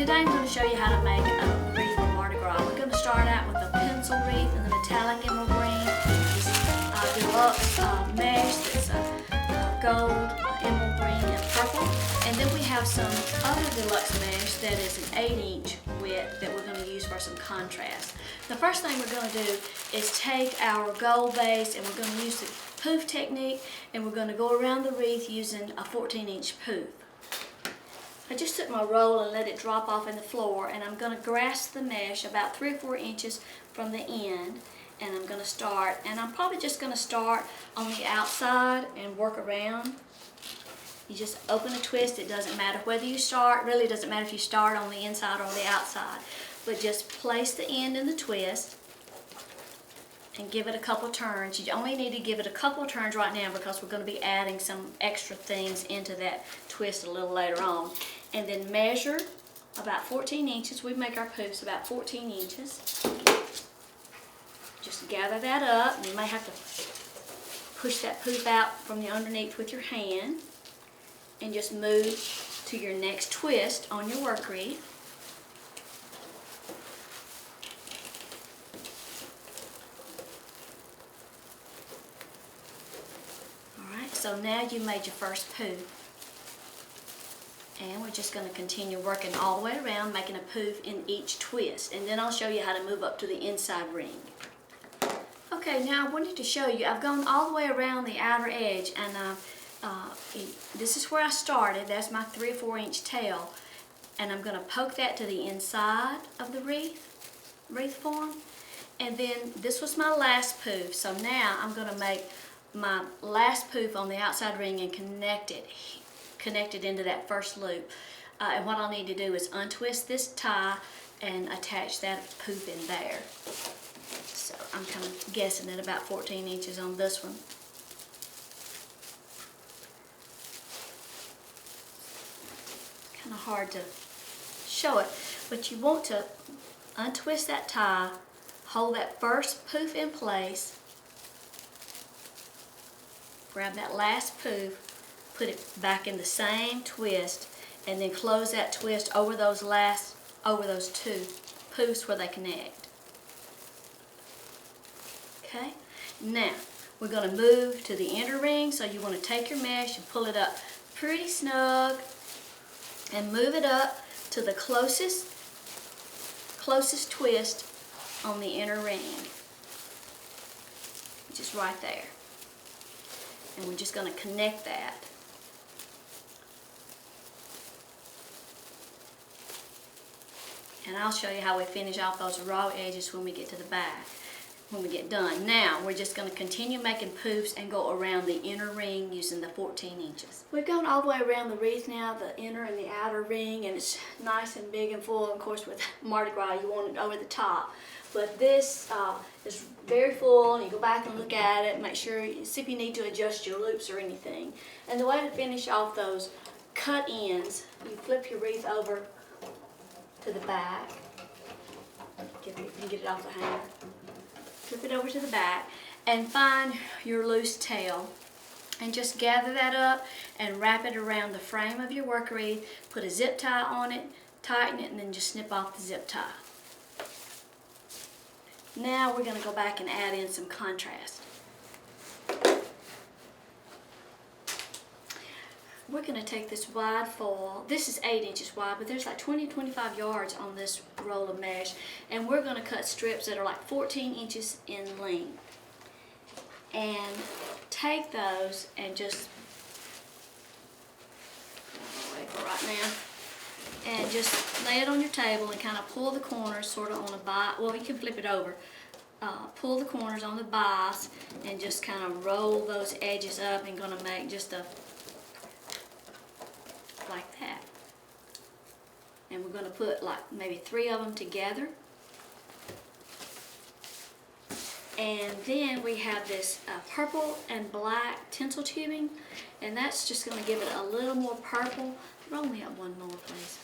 today I'm going to show you how to make a wreath for Mardi Gras. We're going to start out with a pencil wreath in the metallic emerald green, this deluxe mesh that's gold, emerald green, and purple. And then we have some other deluxe mesh that is an 8-inch width that we're going to use for some contrast. The first thing we're going to do is take our gold base and we're going to use the poof technique, and we're going to go around the wreath using a 14-inch poof. I just took my roll and let it drop off in the floor, and I'm going to grasp the mesh about 3 or 4 inches from the end, and I'm going to start, and I'm probably just going to start on the outside and work around. You just open a twist. It doesn't matter whether you start, really doesn't matter if you start on the inside or the outside, but just place the end in the twist and give it a couple turns. You only need to give it a couple turns right now because we're going to be adding some extra things into that twist a little later on. And then measure about 14 inches. We make our poofs about 14 inches. Just gather that up. You may have to push that poof out from the underneath with your hand and just move to your next twist on your work wreath. So now you made your first poof, and we're just going to continue working all the way around, making a poof in each twist, and then I'll show you how to move up to the inside ring. Okay, now I wanted to show you, I've gone all the way around the outer edge, and this is where I started. That's my 3 or 4 inch tail, and I'm going to poke that to the inside of the wreath form, and then this was my last poof. So now I'm going to make my last poof on the outside ring and connect it into that first loop. And what I'll need to do is untwist this tie and attach that poof in there. So I'm kind of guessing at about 14 inches on this one. Kind of hard to show it, but you want to untwist that tie, hold that first poof in place, grab that last poof, put it back in the same twist, and then close that twist over those two poofs where they connect. Okay? Now, we're going to move to the inner ring, so you want to take your mesh and pull it up pretty snug and move it up to the closest twist on the inner ring, which is right there. And we're just going to connect that. And I'll show you how we finish off those raw edges when we get to the back, when we get done. Now, we're just going to continue making poofs and go around the inner ring using the 14 inches. We've gone all the way around the wreath now, the inner and the outer ring, and it's nice and big and full. Of course, with Mardi Gras, you want it over the top. But this is very full, and you go back and look at it, make sure, see if you need to adjust your loops or anything. And the way to finish off those cut ends, you flip your wreath over to the back. If you can get it off the hanger. Flip it over to the back and find your loose tail. And just gather that up and wrap it around the frame of your work wreath. Put a zip tie on it, tighten it, and then just snip off the zip tie. Now we're going to go back and add in some contrast. We're going to take this wide foil. This is 8 inches wide, but there's like 20-25 yards on this roll of mesh. And we're going to cut strips that are like 14 inches in length. And take those and just, wait for right now. And just lay it on your table and kind of pull the corners sort of on a bias. Well, you can flip it over. Pull the corners on the bias and just kind of roll those edges up, and going to make just a, like that. And we're going to put like maybe 3 of them together. And then we have this purple and black tinsel tubing, and that's just going to give it a little more purple. Roll me up one more, please.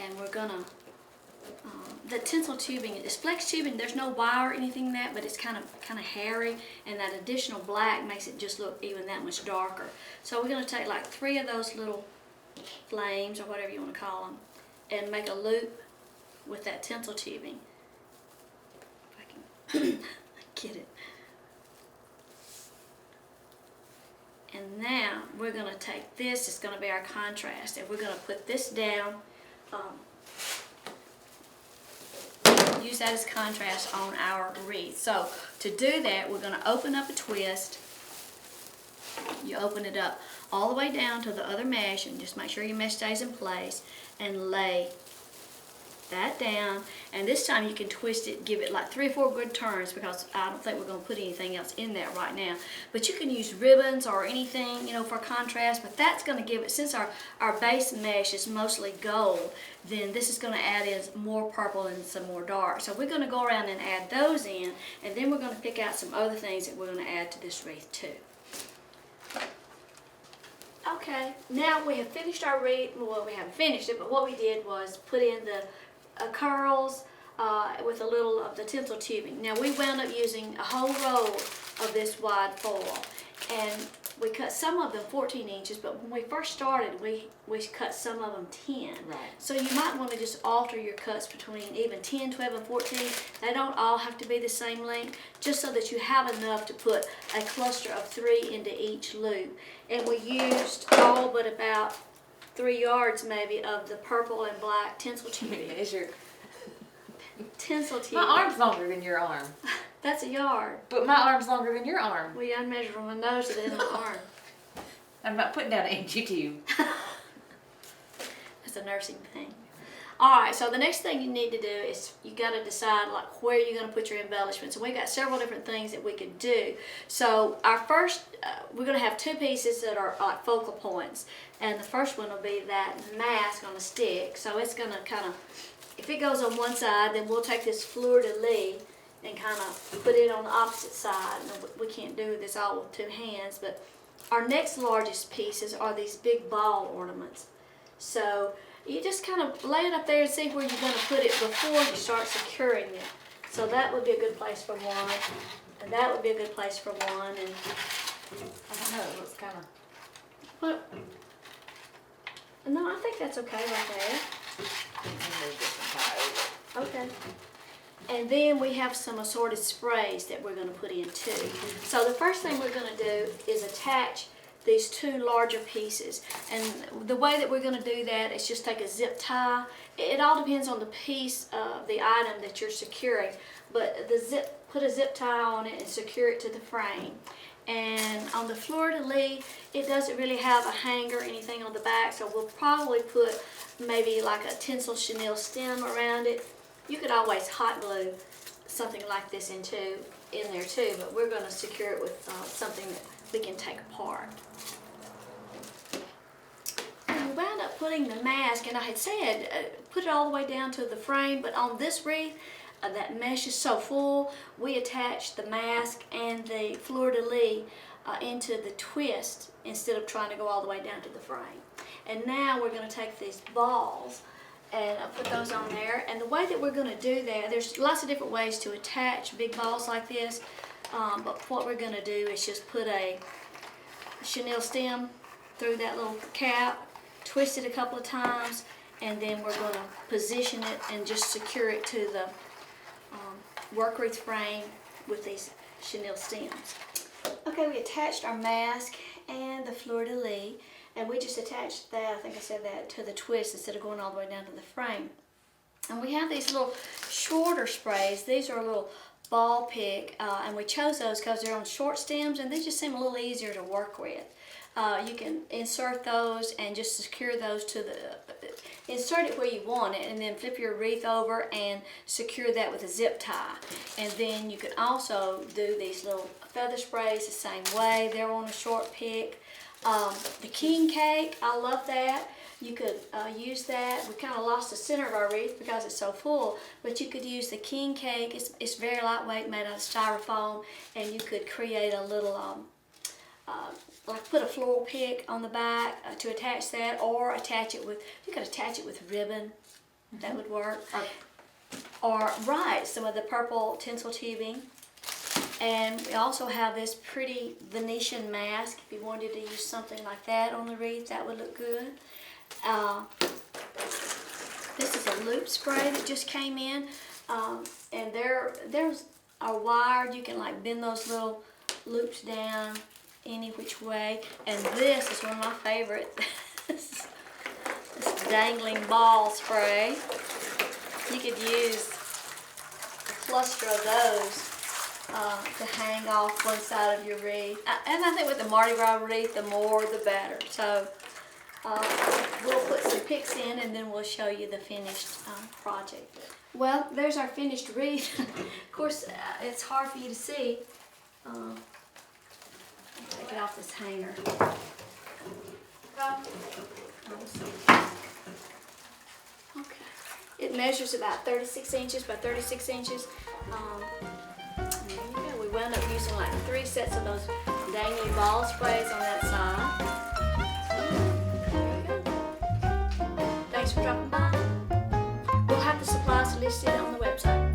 And we're gonna, the tinsel tubing, it's flex tubing, there's no wire or anything in that, but it's kind of hairy, and that additional black makes it just look even that much darker. So we're gonna take like 3 of those little flames, or whatever you want to call them, and make a loop with that tinsel tubing. If I can get it. And now we're going to take this, it's going to be our contrast, and we're going to put this down, use that as contrast on our wreath. So to do that, we're going to open up a twist. You open it up all the way down to the other mesh, and just make sure your mesh stays in place, and lay that down. And this time you can twist it, give it like 3 or 4 good turns, because I don't think we're going to put anything else in there right now. But you can use ribbons or anything, you know, for contrast, but that's going to give it, since our base mesh is mostly gold, then this is going to add in more purple and some more dark. So we're going to go around and add those in, and then we're going to pick out some other things that we're going to add to this wreath too. Okay, now we have finished our wreath. Well, we haven't finished it, but what we did was put in the curls with a little of the tinsel tubing. Now we wound up using a whole roll of this wide foil, and we cut some of them 14 inches, but when we first started, we cut some of them 10. Right. So you might want to just alter your cuts between even 10, 12, and 14. They don't all have to be the same length, just so that you have enough to put a cluster of 3 into each loop. And we used all but about 3 yards maybe of the purple and black tinsel tubing. Measure. Tinsel tubing. My arm's longer than your arm. That's a yard. But my arm's longer than your arm. Well, I measure from my nose to the end of my arm. I'm not putting down an inch tube. That's a nursing thing. Alright, so the next thing you need to do is you got to decide like where you're going to put your embellishments. And we got several different things that we could do. So our first, we're going to have 2 pieces that are like focal points. And the first one will be that mask on a stick. So it's going to kind of, if it goes on one side, then we'll take this fleur-de-lis and kind of put it on the opposite side. And we can't do this all with 2 hands, but our next largest pieces are these big ball ornaments. So you just kind of lay it up there and see where you're going to put it before you start securing it. So that would be a good place for one, and that would be a good place for one. And I don't know, it looks kind of... What? No, I think that's okay right there. Okay. And then we have some assorted sprays that we're going to put in too. So the first thing we're going to do is attach these 2 larger pieces. And the way that we're going to do that is just take a zip tie. It all depends on the piece of the item that you're securing. But put a zip tie on it and secure it to the frame. And on the fleur-de-lis, it doesn't really have a hanger or anything on the back, so we'll probably put maybe like a tinsel chenille stem around it. You could always hot glue something like this in there too, but we're going to secure it with something that we can take apart. And we wound up putting the mask, and I had said put it all the way down to the frame, but on this wreath, that mesh is so full, we attached the mask and the fleur-de-lis into the twist instead of trying to go all the way down to the frame. And now we're going to take these balls and put those on there. And the way that we're going to do that, there's lots of different ways to attach big balls like this, but what we're going to do is just put a chenille stem through that little cap, twist it a couple of times, and then we're going to position it and just secure it to the work wreath frame with these chenille stems. Okay, we attached our mask and the fleur-de-lis, and we just attached that, I think I said that, to the twist instead of going all the way down to the frame. And we have these little shorter sprays. These are a little ball pick, and we chose those because they're on short stems and they just seem a little easier to work with. You can insert those and just secure those to insert it where you want it, and then flip your wreath over and secure that with a zip tie. And then you can also do these little feather sprays the same way. They're on a short pick. The king cake, I love that. You could use that. We kind of lost the center of our wreath because it's so full, but you could use the king cake. It's very lightweight, made out of styrofoam, and you could create a little like put a floral pick on the back to attach that, or attach it with, you could attach it with ribbon. That would work. Or some of the purple tinsel tubing. And we also have this pretty Venetian mask. If you wanted to use something like that on the wreath, that would look good. This is a loop spray that just came in, and there's a wired. You can like bend those little loops down any which way. And this is one of my favorites. This dangling ball spray. You could use a cluster of those to hang off one side of your wreath. And I think with the Mardi Gras wreath, the more the better. So we'll put some pics in and then we'll show you the finished project. Well, there's our finished wreath. Of course, it's hard for you to see. Take it off this hanger. Okay. It measures about 36 inches by 36 inches. There you go. We wound up using like 3 sets of those dangly ball sprays on that side. There you go. Thanks for dropping by. We'll have the supplies listed on the website.